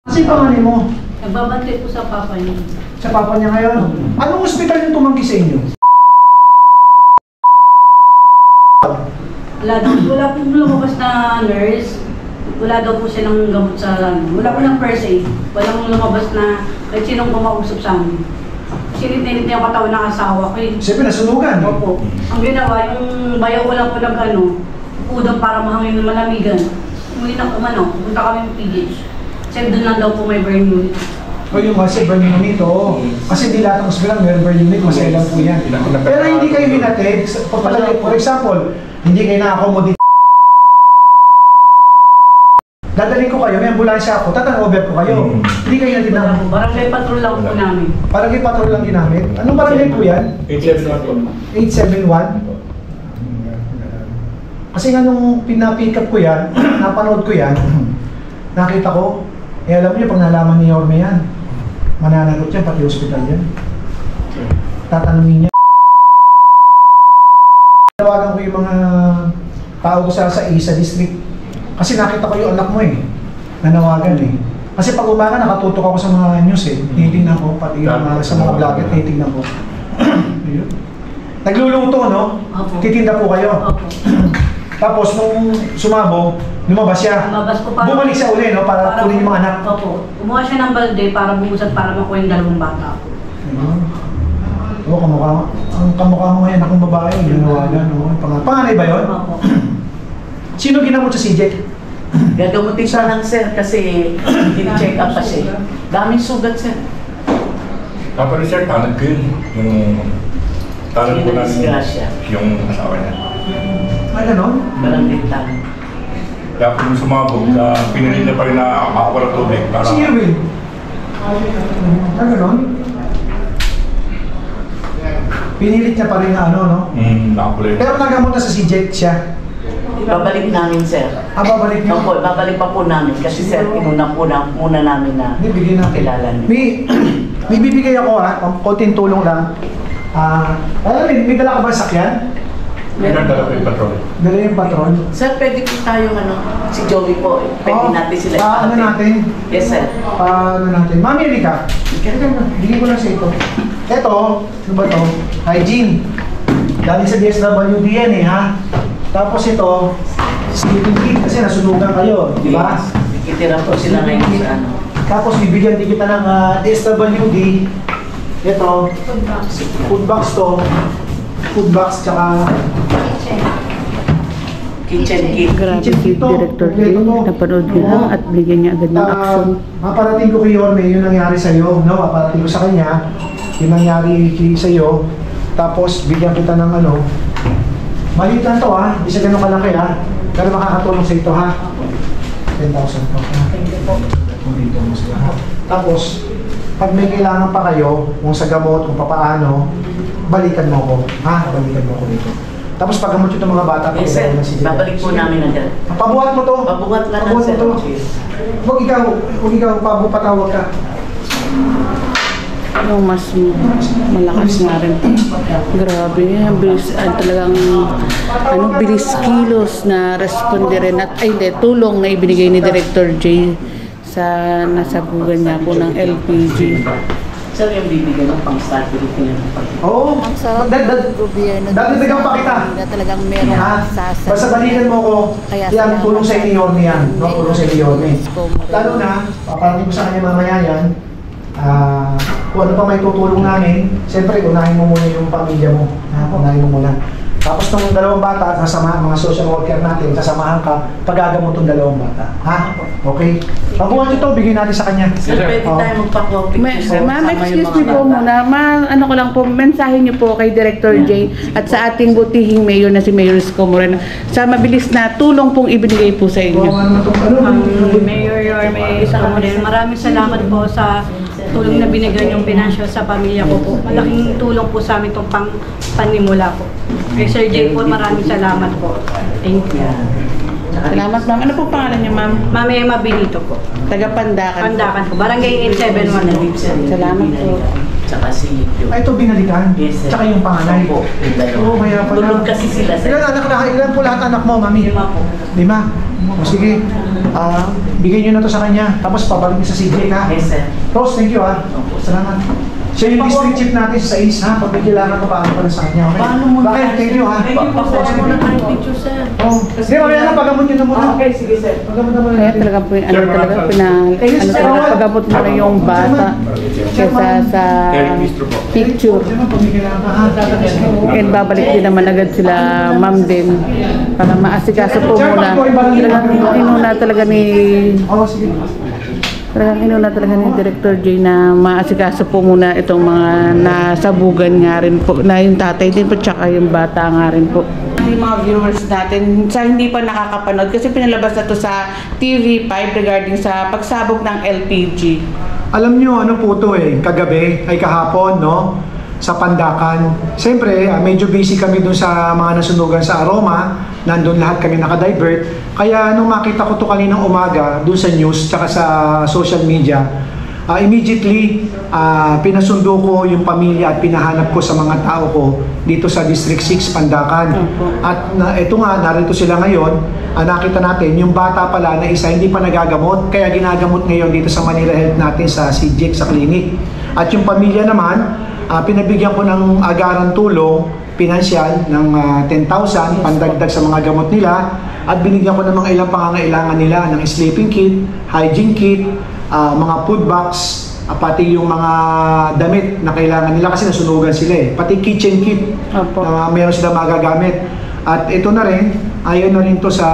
Kasi pangalan mo? Nagbabantay po sa papa niya. Sa papa niya ngayon? Anong ospital yung tumanggi sa inyo? Wala po lumabas na nurse. Wala daw po silang gamot sa wala po ng first aid. Walang lumabas na kahit sinong kumausap sa amin. Sinit-nit niya yung katawan ng asawa ko eh. Siyempre, nasunugan. Opo. Ang ginawa, yung bayaw ko lang po udang para mahangin ng malamigan. Umuwi na pumunta kami ng PGH. Kasi doon lang daw po may burn unit. O yung kasi burn unit, oo. Kasi di lahat ng hospital may burn unit, masaya lang po yan. Pero hindi kayo hinatid. For example, hindi kayo na-accommodate. Dadalhin ko kayo, may ambulansya ako, tatang-over ko kayo. Hindi kayo natin na... Barangay patrol lang po namin. Barangay patrol lang ginamit? Anong barangay po yan? 871. 871? Kasi nga nung pinapick up ko yan, napanood ko yan, nakita ko, alam niyo pag nalaman ni Yorme yan, mananagot yan, pati hospital yan. Tatanungin niya. Tawagan ko yung mga tao ko sa isa district. Kasi nakita ko yung anak mo nanawagan Kasi pag umaga nakatutok ako sa mga news tinitingnan ko, pati yung sa mga vlogger, tinitingnan ko. Nagluluto, no? Opo. Titinda po kayo. Opo. Tapos nung sumabog, lumabas siya. Lumabas po para... Bumalik siya uli, no? Para kunin yung mga anak. Opo. Kumuha siya ng balde para bumusat para makuha yung dalawang bata. Oo, ang kamukha mo ngayon, akong babae, nanawagan, no? Panganay ba yun? Opo. Sino ginamot sa CJ? Gagamutin pa lang sir kasi in-check up pa siya. Daming sugat sir. Pero sir, tanag ko yun. Yung tanag ko lang yung asawa niya. Ay, gano'n? Barangay tanag. Kaya kung sumabog, pinilit niya pa rin na makakuha ng tubig. Si Irwin? Ay, gano'n? Pinilit niya pa rin na no? Nakakulay. Pero nagamot na sa CJ siya? Babalik namin sir. Babalik niyo? Opo, babalik pa po namin kasi sir, inuna po muna namin na kilala niyo. May bibigay ako konting tulong lang. May dala ka ba sakyan? Meron dala ko yung patrol. Dala yung patron? Sir, pwede po tayong si Joey po, pwede natin sila ano natin? Yes sir. Ano natin? Mami, Erika, bigyan ko lang sa ito. Ito, ano ba ito? Hygiene. Galing sa DSWD yan ha? Tapos ito, sleeping kit kasi nasunugan kayo, di ba? Ikitira po sila ngayon sa Tapos bibigyan din kita ng DSWD. Ito, food box to. Food box tsaka kitchen kit. Grabe si Director J, napanood niya lang at bigyan niya agad ng action. Maparating ko kay Yorme yung nangyari sa'yo, no? Maparating ko sa kanya yung nangyari sa'yo. Tapos bigyan kita ng maliit lang to hindi siya ganun kalaki pero makakatulong sa ito 10,000 to. Thank you po. Dito mo sila. Tapos, pag may kailangan pa kayo, kung sa gamot, kung papaano, balikan mo ko. Balikan mo ko dito. Tapos paggamot yung mga bata, yes sir, babalik po namin agad. Pabuhat mo to. Pabuhat lang lang sir. Huwag ikaw, patawag ka. Yung mas malakas nga rin. Grabe, bilis, talagang bilis kilos na responde rin at tulong na ibinigay ni Director J sa nasabugan niya po ng LPG. Sir, yung bibigyan ng pang-start Pilipino. Oo. Dagdagan pa kita. Talagang meron sasal. Basta balikan mo ko, yan, tulong sa inyo Yorme yan. Tulong sa inyo Yorme. Lalo na, paparating ko sa kanya mamaya yan, kung ano pa may tutulong namin, siyempre unahin mo muna yung pamilya mo. Unahin mo muna. Tapos ng dalawang bata, sasamahan mga social worker natin, sasamahan ka, pagagamot ng dalawang bata. Okay? Pagbuhan nyo ito, bigyan natin sa kanya. Sir, pwede tayo magpa-copy. Ma'am, excuse me po muna. Ano ko lang po, mensahe niyo po kay Director J at sa ating butihing mayor na si Mayor Isko Moreno sa mabilis na tulong pong ibinigay po sa inyo. Mayor Yorme Isko Moreno, maraming salamat po sa tulong na binigay yung financial sa pamilya ko po. Malaking tulong po sa amin itong panimula po. Kay Sir J po, maraming salamat po. Thank you. Salamat ma'am. Ano po pangalan niyo ma'am? Ma'am Emma Benito po. Taga Pandakan. Pandakan po. Barangay 871 po. Salamat po. Tsaka si Ito binalikan? Yes sir. Tsaka yung panganay? Opo. Kaya pala. Tulog kasi sila sir. Ilan po lahat anak mo, mami? 5 po. 5? O sige. Bigay nyo na to sa kanya. Tapos pabalik niyo sa CJ, ha? Yes, sir. Rose, thank you, ha? Salamat. Siya yung district chief natin sa East, ha? Pag may kailangan ko, paano pa na sa kanya, okay? Paano mo Bakit? Thank you, ha? Thank you po, sir. Muna tayong picture, sir. Oh, di ba, kaya na pagamot nyo na muna. Okay, sige, sir. Pagamot na muna. Kaya talaga po, ano talaga, pagabot mo na yung bata kesa sa picture. Pag may kailangan ka, ha? And babalik din naman agad sila, ma'am din, para maasikaso po muna. Talagang inuna talaga ni Oo, sige. Director J na maasikaso po muna itong mga nasabugan nga rin po, na yung tatay din po, tsaka yung bata nga rin po. Yung mga viewers natin, sa hindi pa nakakapanood, kasi pinalabas na to sa TV5 regarding sa pagsabog ng LPG. Alam nyo, ano po to kagabi, ay kahapon, no? Sa Pandakan. Siyempre, medyo busy kami dun sa mga nasunugan sa Aroma. Nandun lahat kami nakadivert. Kaya nung makita ko to kaninang umaga, dun sa news, tsaka sa social media, immediately, pinasundo ko yung pamilya at pinahanap ko sa mga tao ko dito sa District 6, Pandakan. At ito nga, narito sila ngayon. Nakita natin, yung bata pala na isa hindi pa nagagamot, kaya ginagamot ngayon dito sa Manila Health natin sa CJEC, sa clinic. At yung pamilya naman, pinabigyan ko ng agaran tulong, pinansyal ng 10,000, pandagdag sa mga gamot nila, at binigyan ko ng mga ilang pangangailangan nila ng sleeping kit, hygiene kit, mga food box, pati yung mga damit na kailangan nila kasi nasunugan sila pati kitchen kit na meron sila magagamit. At ito na rin, ayaw na rin to sa,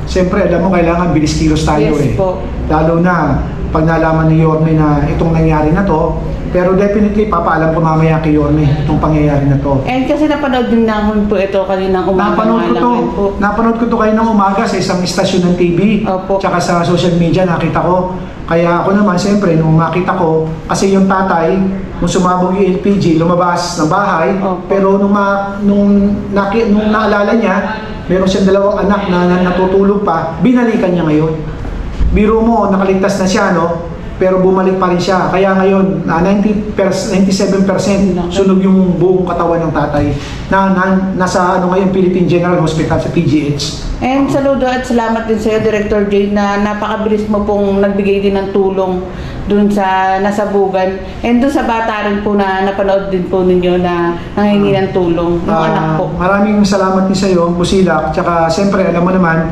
siyempre alam mo kailangan bilis kilos tayo Po. lalo na pag nalaman ni Yorme na itong nangyari na to. Pero definitely, papaalam ko mamaya kay Yorme itong pangyayari na to. And kasi napanood din namin po ito kaninang umaga. Napanood ko to kaninang umaga sa isang istasyon ng TV. Opo. Tsaka sa social media nakita ko. Kaya ako naman, siyempre, nung makita ko, kasi yung tatay, nung sumabog yung LPG, lumabas ng bahay. Opo. Pero nung naalala niya, meron siyang dalawang anak na natutulog pa, binalikan niya ngayon. Biro mo, nakaligtas na siya, no? Pero bumalik pa rin siya. Kaya ngayon, 97% sunog yung buong katawan ng tatay na nasa ngayon Philippine General Hospital sa PGH. And saludo at salamat din sa iyo, Director J, na napakabilis mo pong nagbigay din ng tulong dun sa nasabugan. And dun sa bata rin po na napanood din po ninyo na nangingi ng tulong, yung anak po. Maraming salamat din sa iyo, Busilak. Tsaka siyempre, alam mo naman,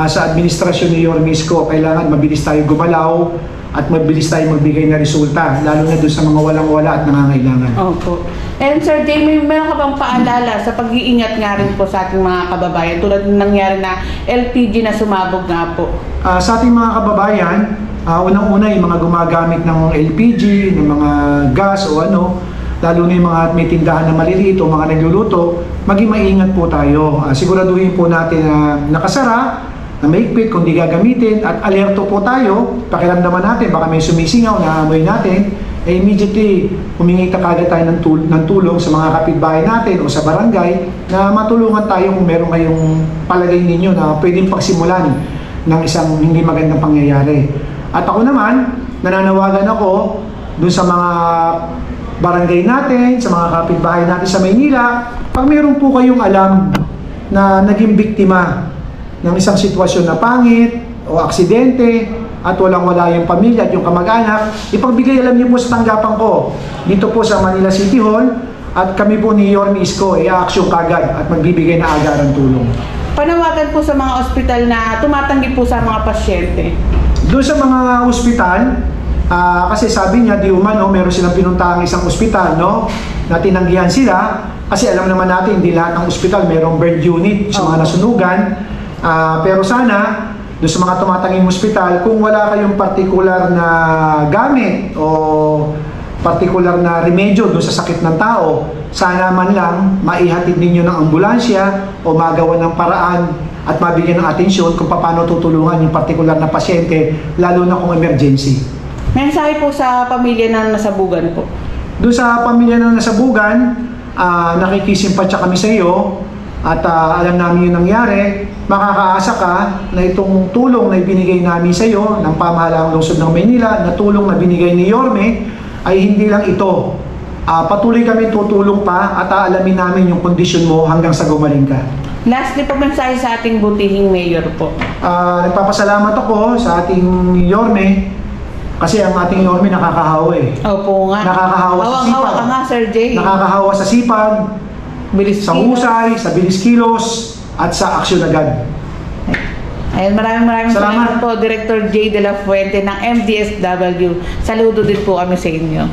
sa administrasyon ni Yorme Isko, kailangan mabilis tayo gumalaw at mabilis tayo magbigay na resulta, lalo na doon sa mga walang-wala at nangangailangan. Opo. And Sir Jamie, meron ka bang paalala sa pag-iingat nga rin po sa ating mga kababayan tulad ng nangyari na LPG na sumabog nga po? Sa ating mga kababayan, unang-una yung mga gumagamit ng LPG, ng mga gas o ano, lalo na yung mga may tindahan na maliliit o mga nagluluto, maging maingat po tayo. Siguraduhin po natin na nakasara, na mahigpit kung di gagamitin, at alerto po tayo, pakiramdaman natin, baka may sumisingaw na amoy natin, immediately humingi kagad tayo ng tulong sa mga kapitbahay natin o sa barangay na matulungan tayo kung meron kayong palagay ninyo na pwedeng pagsimulan ng isang hindi magandang pangyayari. At ako naman, nananawagan ako dun sa mga barangay natin, sa mga kapitbahay natin sa Maynila, pag meron po kayong alam na naging biktima ng isang sitwasyon na pangit o aksidente at walang-wala yung pamilya at yung kamag-anak, ipagbigay alam niyo po sa tanggapan ko dito po sa Manila City Hall, at kami po ni Yorme Isko i-action kagad at magbibigay na agarang tulong. Panawagan po sa mga ospital na tumatanggi po sa mga pasyente. Doon sa mga ospital, kasi sabi niya, di umano, meron silang pinuntahang isang ospital, no? Na tinanggihan sila, kasi alam naman natin, hindi lahat ng ospital merong burn unit sa mga nasunugan. Pero sana, doon sa mga tumatanging ospital, kung wala kayong partikular na gamit o partikular na remedyo doon sa sakit ng tao, sana man lang maihatid ninyo ng ambulansya o magawa ng paraan at mabigyan ng atensyon kung paano tutulungan yung partikular na pasyente, lalo na kung emergency. Mensahe po sa pamilya na nasabugan po. Doon sa pamilya na nasabugan, nakikisimpatya kami sa iyo at alam namin yung nangyari. Makakaasa ka na itong tulong na ibinigay namin sa iyo ng pamahalaang lungsod ng Maynila, na tulong na binigay ni Yorme, ay hindi lang ito. Patuloy kami tutulong pa at aalamin namin yung kondisyon mo hanggang sa gumaling ka. Lastly po, mensahe sa ating butihing mayor po. Nagpapasalamat ako sa ating Yorme kasi ang ating Yorme nakakahawa eh. Opo nga. Nakakahawa sa Hawang-hawa sipag. ka nga, Sir Jay. Nakakahawa sa sipag, Bilis sa kilos. husay, sa bilis kilos, at sa aksyon agad. Ayun, maraming Salamat. salamat po, Director J. De La Fuente ng MDSW. Saludo din po kami sa inyo.